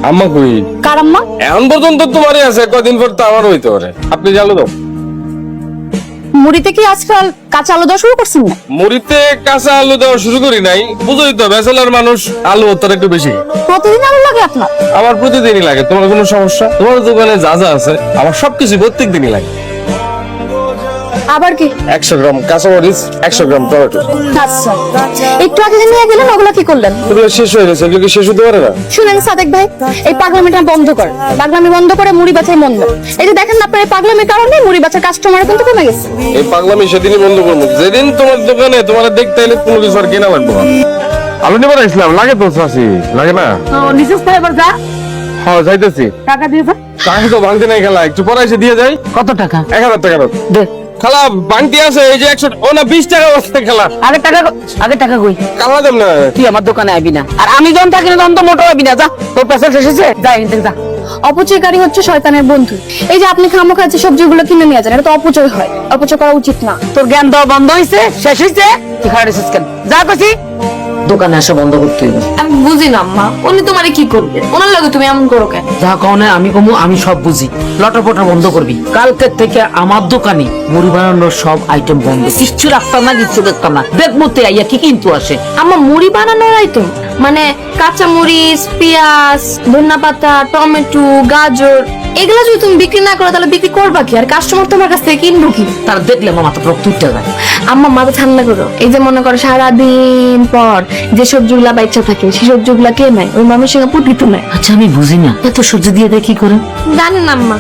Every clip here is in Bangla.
আম্মা কই? কার আম্মা? এখন পর্যন্ত তোমারই আছে, কদিন পর তো আমার হইতে পারে। আপনি জানো তো মুড়িতে কি আজকাল কাঁচা আলু দেওয়া শুরু করছেন না? মুড়িতে কাঁচা আলু দেওয়া শুরু করি নাই, বুঝোই তো ব্যাচেলার মানুষ, আলু ওর একটু বেশি। প্রতিদিন আলু লাগে আপনার? আমার প্রতিদিনই লাগে। তোমার কোনো সমস্যা? তোমার দোকানে যা যা আছে আমার সবকিছু প্রত্যেক দিনই লাগে। আবার কি? 100 গ্রাম কাঁচামরিচ, 100 গ্রাম টমেটো। আচ্ছা, একটু আগে যে নিয়ে গেলেন ওগুলা কি করলেন? এগুলো শেষ হয়ে গেছে, এগুলো কি শেষ হতে পারে না? শুনেন সাদেক ভাই, এই পাগলামিটা বন্ধ করেন। পাগলামি বন্ধ করে মুড়ি বেচাই মন দেন। এই যে দেখেন না, আপনার এই পাগলামির কারণে মুড়ি বেচার কাস্টমার কিন্তু কমে গেছে। এই পাগলামি সেদিনই বন্ধ করবো যেদিন তোমার দোকানে তোমার দেখতে এলে কোনো কিছু আর কেনা লাগবে না। আলু নেবার ইসলাম লাগে তো চাষি, লাগে না? নিচেস ভাই এবার যা, হ্যাঁ যাইতেছি। টাকা দিয়ে যা। টাকা তো ভাঙতে নাই খেলা, একটু পরে এসে দিয়ে যাই। কত টাকা? 1000 টাকা দাও। দে। খালা ভাঙতি আছে এই যে 100, ও না 20 টাকা বস্তা খেলা। আগে টাকা কই? কালা দেব না। তুই আমার দোকানে আইবি না, আর আমি যখন থাকি না তখন তো মোটর আইবি না। যা, তোর পেশা শেষ হয়েছে, যা এখান থেকে যা। অপচয়কারী হচ্ছে শয়তানের বন্ধু। এই যে আপনি খামোখা যে সবজিগুলো কিনে নিয়ে যান, এটা তো অপচয় হয়, অপচয় করা উচিত না। তোর জ্ঞান দেওয়া বন্ধ হয়েছে, শেষ হয়েছে, তুই খাড়া রেছিস কেন? যা কইছি দোকানে আসা বন্ধ করতে হইবে। আমি বুঝি না আম্মা, উনি তোমারে কি করবে? ওনার লাগে তুমি এমন করো কেন? যা কওনে আমি কমু, আমি সব বুঝি। লটপটা বন্ধ করবি। কালকের থেকে আমার দোকানে মুড়ি বানানোর সব আইটেম বন্ধ। কিচ্ছু রাখতাম না, কিচ্ছু দেখতাম না। দেখ মতে আইয়া কি কিন্তু আসে। আম্মা মুড়ি বানানোর আইটেম মানে কাঁচা মরিচ, পেঁয়াজ, ধনিয়াপাতা, টমেটো, গাজর, এগুলা যদি তুমি বিক্রি না করো তাহলে বিক্রি করবা কি? আর কাস্টমার তোমার কাছ থেকে কিনবো কি? তার দেখলে আমার মাথা রক্ত উঠতে যায়। আম্মা মাথা ঠান্ডা করো। এই যে মনে করো সারাদিন পর যে সবজিগুলা বাচ্চা থাকে সেই সবজিগুলা কে নেয়? ওই মানুষের সঙ্গে পুটকিটু নেয়। আচ্ছা আমি বুঝি না, এত সবজি দিয়ে দেয় কি করে? জানেন আম্মা,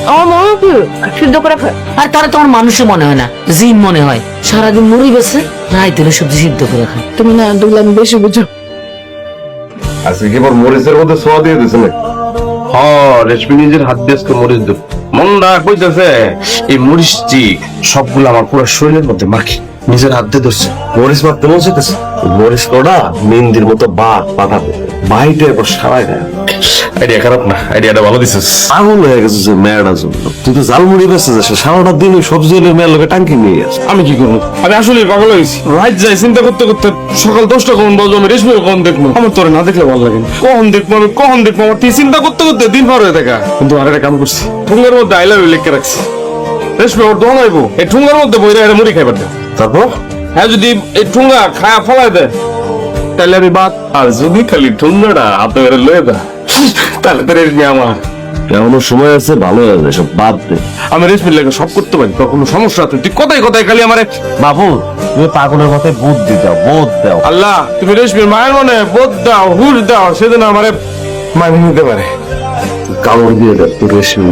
আমার মনে হয় কি সিদ্ধ করে খায়। আর তারা তোমার মানুষই মনে হয় না, জিন মনে হয়। সারাদিন মুড়ি বেছে, রাইতে হলে সবজি সিদ্ধ করে খায়। তুমি না দুলাম বেশি বুঝো। আজকে কি আবার মরিচের মধ্যে সোয়া দিয়ে দিছে না? হ্যাঁ, রেশমি নিজের হাত দিয়ে আজকে মরিচ দেব। মনটা কইতাছে এই মরিচটি সবগুলো আমার পুরো শরীরের মধ্যে মাখি। নিজের হাত দিয়ে ধরছে মরিচ মারতে মন চাইতেছে। মরিচ কটা মেহেন্দির মতো পাঠাবে বাইটে এবার সারাই দেয়। আইডিয়া খারাপ না, আইডিয়াটা ভালো দিছিস। পাগল হয়ে গেছে যে মেয়েটার জন্য। তুই তো জালমুড়ি বেঁচে যাস, সারাটা দিন ওই সবজি এলে মেয়ের লোকে টাঙ্কি নিয়ে যাস। আমি কি করবো? আমি আসলে পাগল হয়েছি। রাত যাই চিন্তা করতে করতে সকাল 10টা কখন বাজে, আমি রেশমিকে কখন দেখবো? আমার তোরে না দেখলে ভালো লাগে না। কখন দেখবো আমি, কখন দেখবো? আমার তুই চিন্তা করতে করতে দিন পার হয়ে দেখা। কিন্তু আর একটা কাম করছি, ঠুঙ্গার মধ্যে আই লাভ ইউ লিখে রাখছি। রেশমি ওর দোকান আইবো, এই ঠুঙ্গার মধ্যে বইরা এটা মুড়ি খাইবার দেয়। তারপর হ্যাঁ, যদি এই ঠুঙ্গা খায়া ফলাই দেয় তাহলে আমি বাদ। আর যদি খালি ঠুঙ্গাটা আপনার লয়ে দেয় তাহলে তো রেশমি আমার। এমনও সময় আছে, ভালো হয়ে যায়, সব বাদ দে। আমি রেশমির লেগে সব করতে পারি, তোর কোনো সমস্যা আছে? তুই কথাই কথাই খালি আমারে বাবু, তুমি পাগলের মাথায় বুদ্ধি দাও, বোধ দাও। আল্লাহ, তুমি রেশমির মায়ের মনে বোধ দাও, হুশ দাও, সেদিন আমারে মানিয়ে নিতে পারে। কামড় দিয়ে দেব তোর রেশমি।